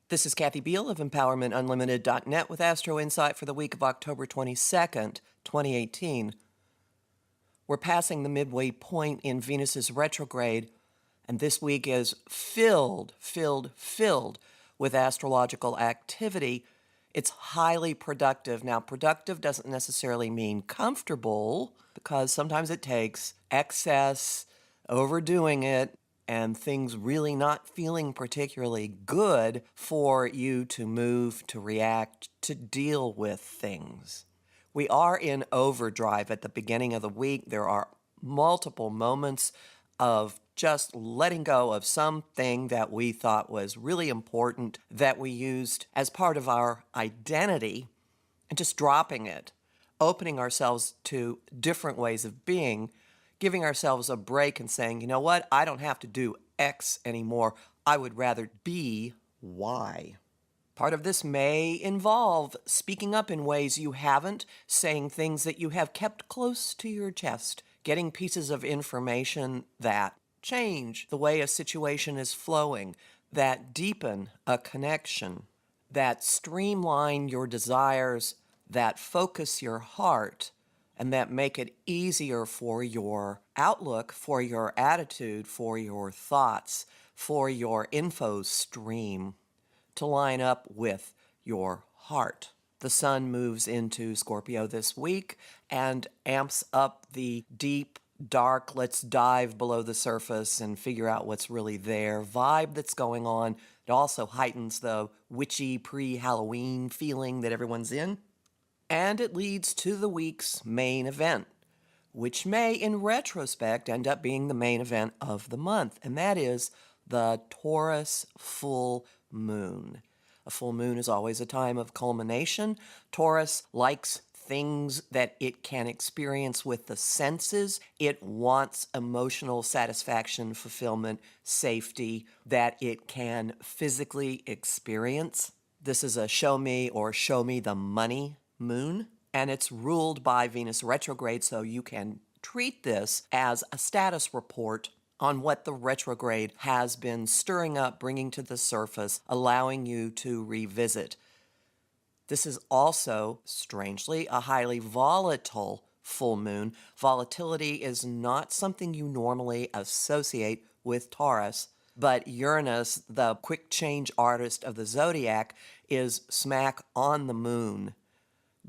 This is Kathy Biehl of Empowermentunlimited.net with Astro-Insight for the week of October 22nd, 2018. We're passing the midway point in Venus's retrograde, and this week is filled with astrological activity. It's highly productive. Now, productive doesn't necessarily mean comfortable, because sometimes it takes excess, overdoing it, and things really not feeling particularly good for you to move, to react, to deal with things. We are in overdrive at the beginning of the week. There are multiple moments of just letting go of something that we thought was really important, that we used as part of our identity, and just dropping it, opening ourselves to different ways of being, giving ourselves a break and saying, you know what, I don't have to do X anymore. I would rather be Y. Part of this may involve speaking up in ways you haven't, saying things that you have kept close to your chest, getting pieces of information that change the way a situation is flowing, that deepen a connection, that streamline your desires, that focus your heart, and that make it easier for your outlook, for your attitude, for your thoughts, for your info stream to line up with your heart. The sun moves into Scorpio this week and amps up the deep, dark, let's dive below the surface and figure out what's really there vibe that's going on. It also heightens the witchy pre-Halloween feeling that everyone's in. And it leads to the week's main event, which may, in retrospect, end up being the main event of the month, and that is the Taurus full moon. A full moon is always a time of culmination. Taurus likes things that it can experience with the senses. It wants emotional satisfaction, fulfillment, safety that it can physically experience. This is a show me or show me the money moon, and it's ruled by Venus retrograde, so you can treat this as a status report on what the retrograde has been stirring up, bringing to the surface, allowing you to revisit. This is also, strangely, a highly volatile full moon. Volatility is not something you normally associate with Taurus, but Uranus, the quick change artist of the zodiac, is smack on the moon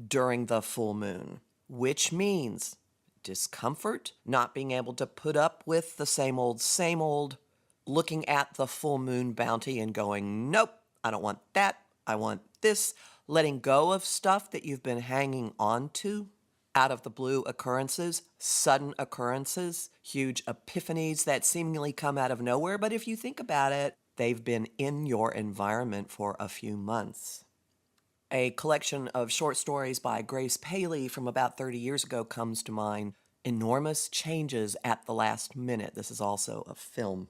during the full moon, which means discomfort, not being able to put up with the same old, looking at the full moon bounty and going, nope, I don't want that, I want this, letting go of stuff that you've been hanging on to, out of the blue occurrences, sudden occurrences, huge epiphanies that seemingly come out of nowhere, but if you think about it, they've been in your environment for a few months. A collection of short stories by Grace Paley from about 30 years ago comes to mind. Enormous changes at the last minute. This is also a film.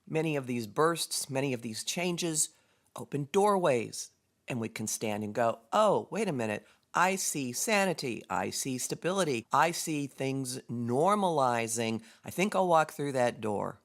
Many of these bursts, many of these changes open doorways, and we can stand and go, oh, wait a minute. I see sanity. I see stability. I see things normalizing. I think I'll walk through that door.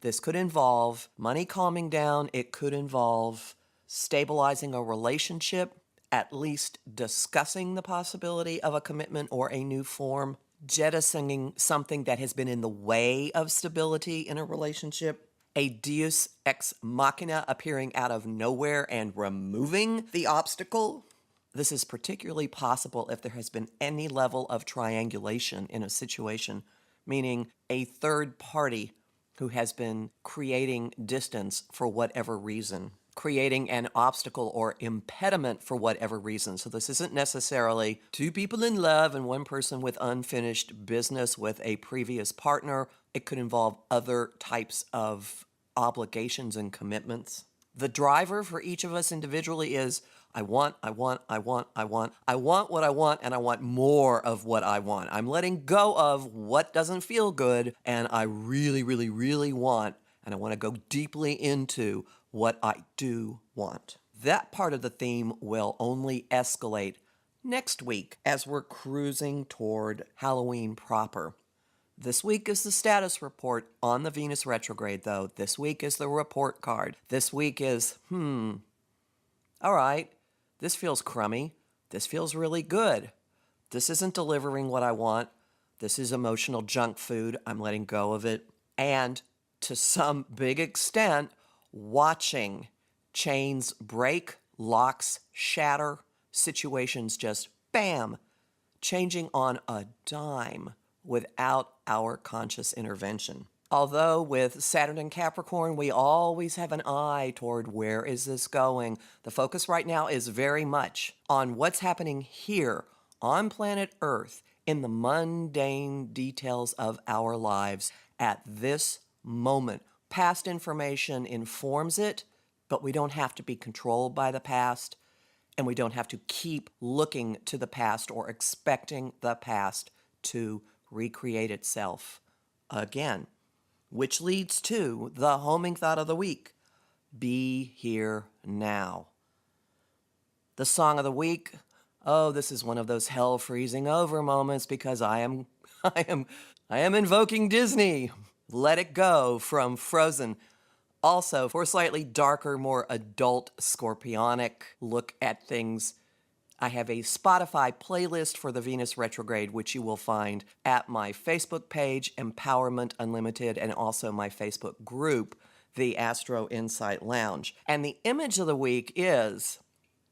This could involve money calming down. It could involve stabilizing a relationship, at least discussing the possibility of a commitment or a new form, jettisoning something that has been in the way of stability in a relationship, a deus ex machina appearing out of nowhere and removing the obstacle. This is particularly possible if there has been any level of triangulation in a situation, meaning a third party who has been creating distance for whatever reason, creating an obstacle or impediment for whatever reason. So this isn't necessarily two people in love and one person with unfinished business with a previous partner. It could involve other types of obligations and commitments. The driver for each of us individually is, I want what I want, and I want more of what I want. I'm letting go of what doesn't feel good, and I really want, and I want to go deeply into what I do want. That part of the theme will only escalate next week as we're cruising toward Halloween proper. This week is the status report on the Venus retrograde, though. This week is the report card. This week is, all right, this feels crummy. This feels really good. This isn't delivering what I want. This is emotional junk food. I'm letting go of it. And to some big extent, watching chains break, locks shatter, situations just bam, changing on a dime without our conscious intervention. Although with Saturn and Capricorn, we always have an eye toward where is this going. The focus right now is very much on what's happening here on planet Earth in the mundane details of our lives at this moment. Past information informs it, but we don't have to be controlled by the past, and we don't have to keep looking to the past or expecting the past to recreate itself again. Which leads to the homing thought of the week. Be here now. The song of the week. Oh, this is one of those hell freezing over moments because I am invoking Disney. Let It Go from Frozen. Also, for a slightly darker, more adult, scorpionic look at things, I have a Spotify playlist for the Venus retrograde, which you will find at my Facebook page, Empowerment Unlimited, and also my Facebook group, the Astro-Insight Lounge. And the image of the week is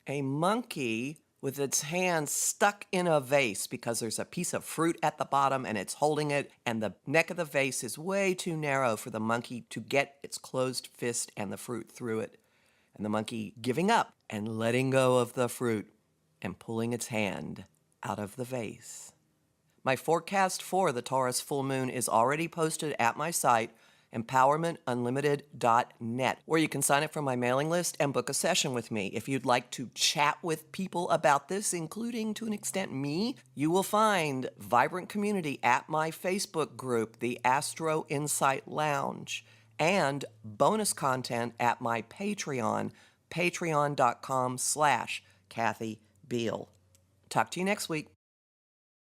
a monkey with its hand stuck in a vase because there's a piece of fruit at the bottom and it's holding it, and the neck of the vase is way too narrow for the monkey to get its closed fist and the fruit through it. And the monkey giving up and letting go of the fruit and pulling its hand out of the vase. My forecast for the Taurus full moon is already posted at my site, empowermentunlimited.net, where you can sign up for my mailing list and book a session with me. If you'd like to chat with people about this, including to an extent me, you will find vibrant community at my Facebook group, the Astro-Insight Lounge, and bonus content at my Patreon, patreon.com/Kathy Biehl. Talk to you next week.